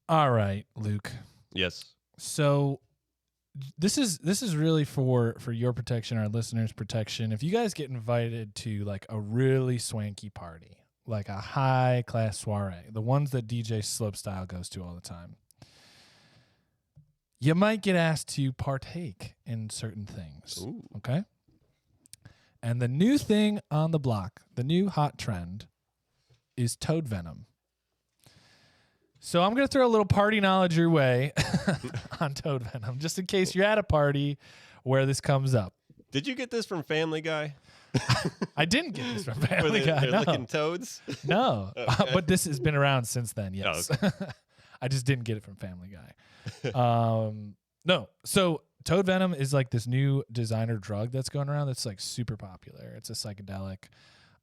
All right, Luke. Yes. So this is really for your protection, our listeners' protection. If you guys get invited to like a really swanky party, like a high class soiree, the ones that DJ Slopestyle goes to all the time, you might get asked to partake in certain things. Ooh. Okay? And the new thing on the block, the new hot trend, is Toad Venom. So I'm going to throw a little party knowledge your way on Toad Venom, just in case you're at a party where this comes up. Did you get this from Family Guy? I didn't get this from Family Guy. They're No. licking toads? No, Okay. but this has been around since then, yes. Oh, okay. I just didn't get it from Family Guy. No, so Toad Venom is like this new designer drug that's going around that's like super popular. It's a psychedelic.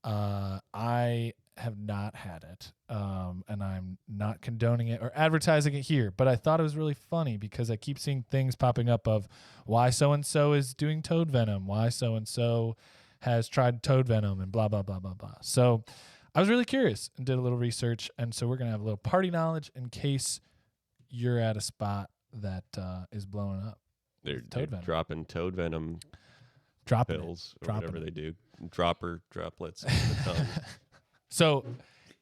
I have not had it, and I'm not condoning it or advertising it here, but I thought it was really funny because I keep seeing things popping up of why so-and-so is doing Toad Venom, why so-and-so has tried Toad Venom, and blah, blah, blah, blah, blah. So I was really curious and did a little research, and so we're going to have a little party knowledge in case you're at a spot that is blowing up. They're Venom. dropping Toad Venom Dropping pills or Dropping whatever it. they do. Droplets on the tongue. So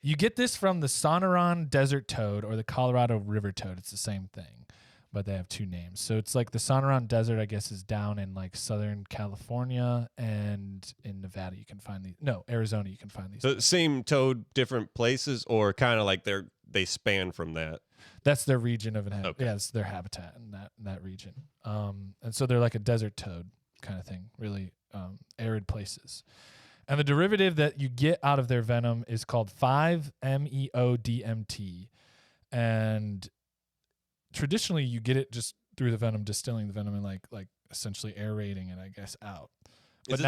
you get this from the Sonoran Desert Toad or the Colorado River Toad. It's the same thing, but they have two names. So it's like the Sonoran Desert, I guess, is down in like Southern California, and in Nevada you can find these. No, Arizona you can find these. So same toad, different places, or kind of like they span from that? That's their region of inhabitation. Okay. Yeah, it's their habitat in that region. And so they're like a desert toad kind of thing, really arid places. And the derivative that you get out of their venom is called 5-MeO-DMT. And traditionally you get it just through the venom, distilling the venom and like essentially aerating it, I guess, out. But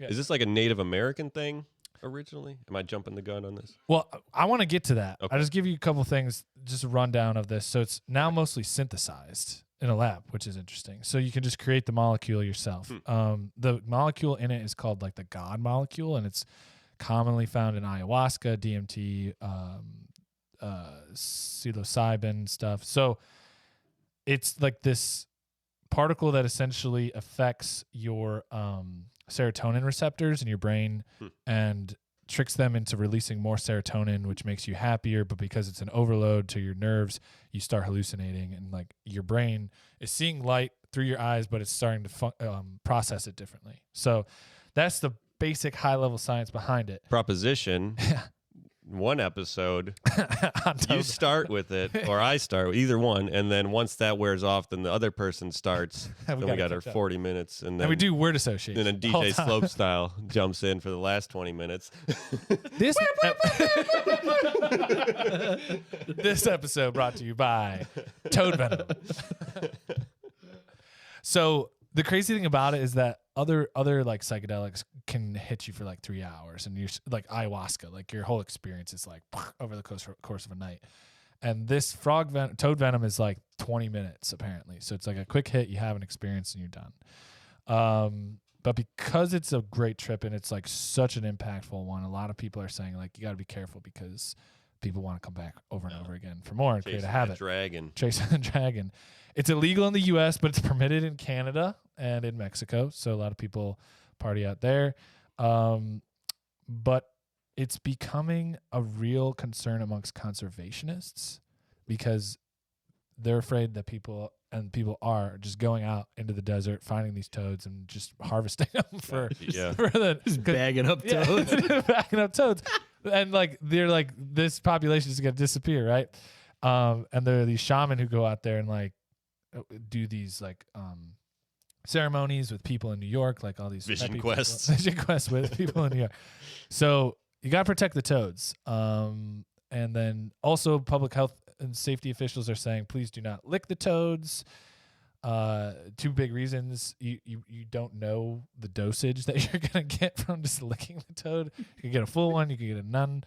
Is this like a Native American thing originally? Am I jumping the gun on this? Well, I want to get to that. Okay. I'll just give you a couple things, just a rundown of this. So it's now mostly synthesized in a lab, which is interesting. So you can just create the molecule yourself. The molecule in it is called like the God molecule, and it's commonly found in ayahuasca, DMT, psilocybin stuff. So it's like this particle that essentially affects your serotonin receptors in your brain and tricks them into releasing more serotonin, which makes you happier. But because it's an overload to your nerves, you start hallucinating, and like your brain is seeing light through your eyes, but it's starting to process it differently. So that's the basic high level science behind it. Proposition. One episode, you start with it, or I start with either one, and then once that wears off, then the other person starts. Then we got our 40 minutes, and then we do word association. Then a DJ Slopestyle jumps in for the last 20 minutes. This episode brought to you by Toad Venom. So the crazy thing about it is that other like psychedelics can hit you for like 3 hours, and you're like ayahuasca, like your whole experience is like over the course of a night. And this Toad Venom is like 20 minutes apparently. So it's like a quick hit, you have an experience, and you're done. But because it's a great trip and it's like such an impactful one, a lot of people are saying like you got to be careful because people want to come back over and over again for more and create a habit. Chasing the dragon. It's illegal in the U.S., but it's permitted in Canada and in Mexico. So a lot of people party out there. But it's becoming a real concern amongst conservationists because they're afraid that people are just going out into the desert, finding these toads and just harvesting them for just bagging up toads. Bagging up toads. And like they're like, this population is going to disappear, right? And there are these shaman who go out there and like do these like ceremonies with people in New York, like all these vision quests with people in New York. So you got to protect the toads. And then also public health and safety officials are saying, please do not lick the toads. Two big reasons. You don't know the dosage that you're going to get from just licking the toad. You can get a full one. You can get a none.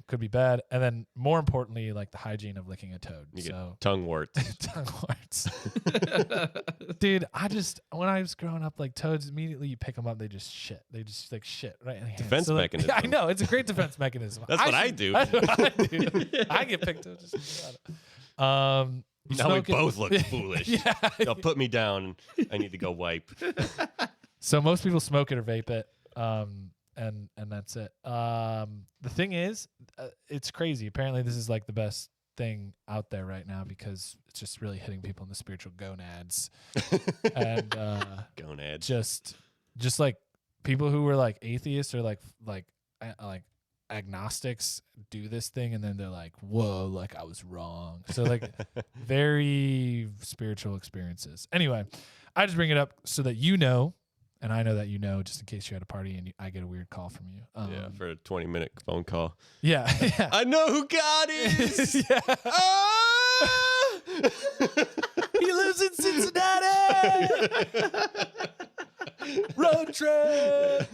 Could be bad. And then more importantly, like the hygiene of licking a toad. You get tongue warts. Tongue warts. Dude, when I was growing up, like toads, immediately you pick them up, they just shit. They just like shit right in the defense mechanism. I know, it's a great defense mechanism. That's what I do. That's what I do. I get picked up. Now we both look foolish. Yeah. They'll put me down. I need to go wipe. So most people smoke it or vape it, and that's it. The thing is, it's crazy. Apparently, this is like the best thing out there right now because it's just really hitting people in the spiritual gonads, and gonads. Just like people who were like atheists or like agnostics do this thing, and then they're like, "Whoa, like I was wrong." So like very spiritual experiences. Anyway, I just bring it up so that you know. And I know that you know, just in case you're at a party and I get a weird call from you. Yeah, for a 20-minute phone call. Yeah. I know who God is. Yeah. Ah! He lives in Cincinnati. Road trip.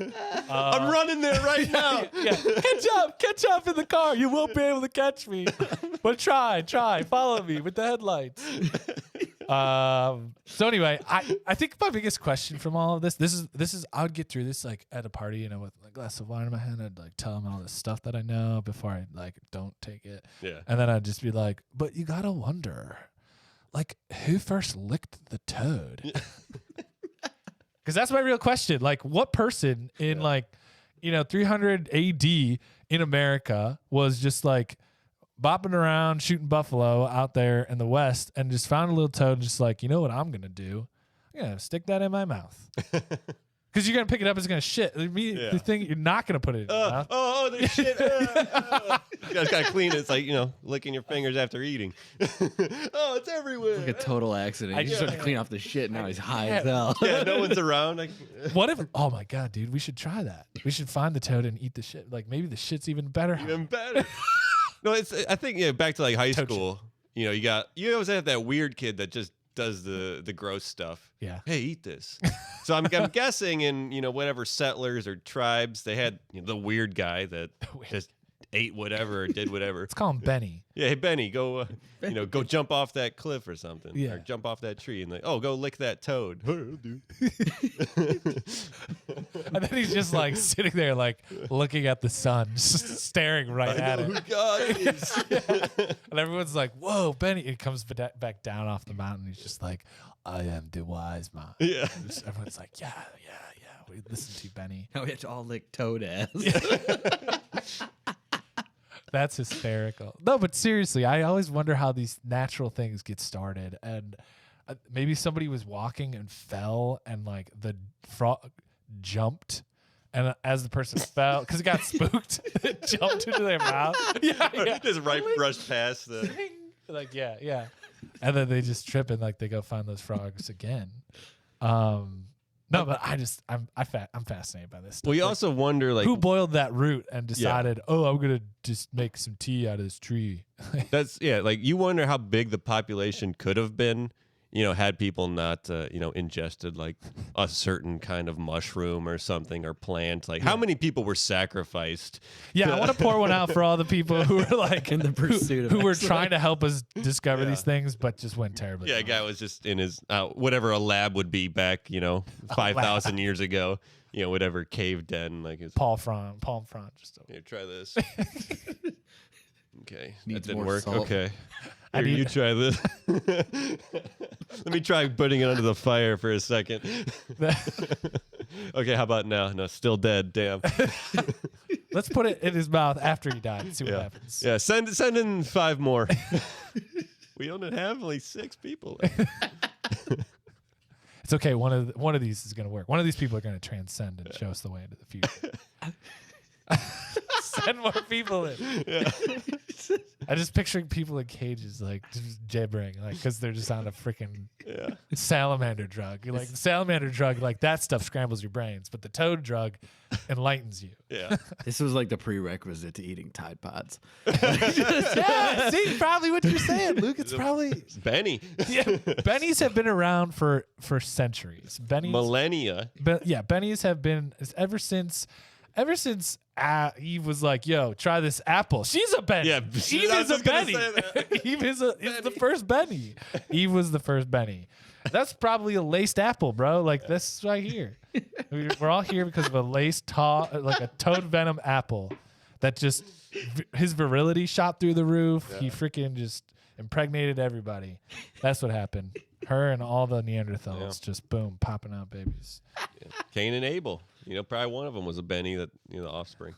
I'm running there right now. Yeah. Catch up in the car. You won't be able to catch me. But try. Follow me with the headlights. So anyway, I think my biggest question from all of this is I would get through this like at a party, you know, with a glass of wine in my hand. I'd like tell them all this stuff that I know before I like don't take it. Yeah. And then I'd just be like, but you gotta wonder, like, who first licked the toad? Because that's my real question. Like, what person in 300 AD in America was just like bopping around shooting buffalo out there in the West and just found a little toad and just like, you know what I'm going to do? I'm going to stick that in my mouth. Because you're going to pick it up, it's going to shit. The thing, you're not going to put it in your mouth. Oh, there's shit. You guys got to clean it. It's like, licking your fingers after eating. Oh, it's everywhere. It's like a total accident. He just started to clean off the shit. Now he's high as hell. Yeah, no one's around. What if, oh my God, dude, we should try that. We should find the toad and eat the shit. Like maybe the shit's even better. Even better. No, I think back to like high school. You always have that weird kid that just does the gross stuff. Yeah. Hey, eat this. So I'm guessing in whatever settlers or tribes they had the weird guy that just ate whatever or did whatever. Let's call him Benny. Yeah, hey Benny, go go jump off that cliff or something. Yeah. Or jump off that tree and go lick that toad. And then he's just like sitting there like looking at the sun, just staring right at it. Who God is. And everyone's like, "Whoa, Benny!" He comes back down off the mountain. He's just like, "I am the wise man." Yeah. Everyone's like, "Yeah. We listen to you, Benny." Now we have to all lick toad ass. That's hysterical. No, but seriously, I always wonder how these natural things get started. And maybe somebody was walking and fell, and like the frog jumped, and as the person fell, because it got spooked, it jumped into their mouth. Yeah. Just brushed past the. Like yeah, and then they just trip and like they go find those frogs again. No, but I'm fascinated by this stuff. Well, you also wonder like who boiled that root and decided, I'm gonna just make some tea out of this tree. like you wonder how big the population could have been, had people not ingested like a certain kind of mushroom or something or plant. Like how many people were sacrificed? Yeah, I want to pour one out for all the people who were like in the pursuit of who were trying to help us discover these things, but just went terribly. Yeah, a guy was just in his whatever a lab would be back, 5,000 years ago. Whatever cave den like his palm front, just over. Here, try this. Okay, Needs that didn't more work. salt. Okay, here, you try this. Let me try putting it under the fire for a second. Okay, how about now? No, still dead. Damn. Let's put it in his mouth after he died and see what happens. Yeah, send in 5 more. We only have only 6 people left. It's okay. One of these is going to work. One of these people are going to transcend and show us the way into the future. Send more people in. Yeah. I'm just picturing people in cages, like just gibbering, like because they're just on a freaking salamander drug. Like the salamander drug, like that stuff scrambles your brains, but the toad drug enlightens you. Yeah. This was like the prerequisite to eating Tide Pods. Yeah, see, probably what you're saying, Luke. It's probably Benny. Yeah, bennies have been around for centuries. Millennia. Bennies have been ever since Eve was like, "Yo, try this apple." She's a Benny. Yeah, Eve is a Benny. Eve is the first Benny. Eve was the first Benny. That's probably a laced apple, bro. Like this right here. We're all here because of a laced like a Toad Venom apple that just his virility shot through the roof. Yeah. He freaking just impregnated everybody. That's what happened. Her and all the Neanderthals just boom, popping out babies. Yeah. Cain and Abel. Probably one of them was a Benny that the offspring.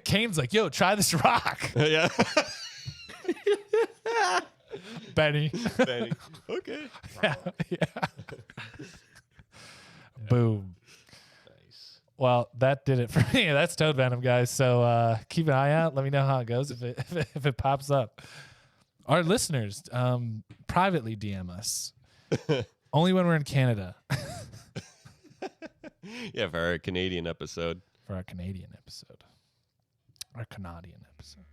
Cain's like, yo, try this rock. Yeah. Benny. Okay. Yeah. Boom. Nice. Well, that did it for me. That's Toad Venom, guys. So keep an eye out. Let me know how it goes if it pops up. Our listeners, privately DM us. Only when we're in Canada. Yeah, for our Canadian episode. For our Canadian episode. Our Canadian episode.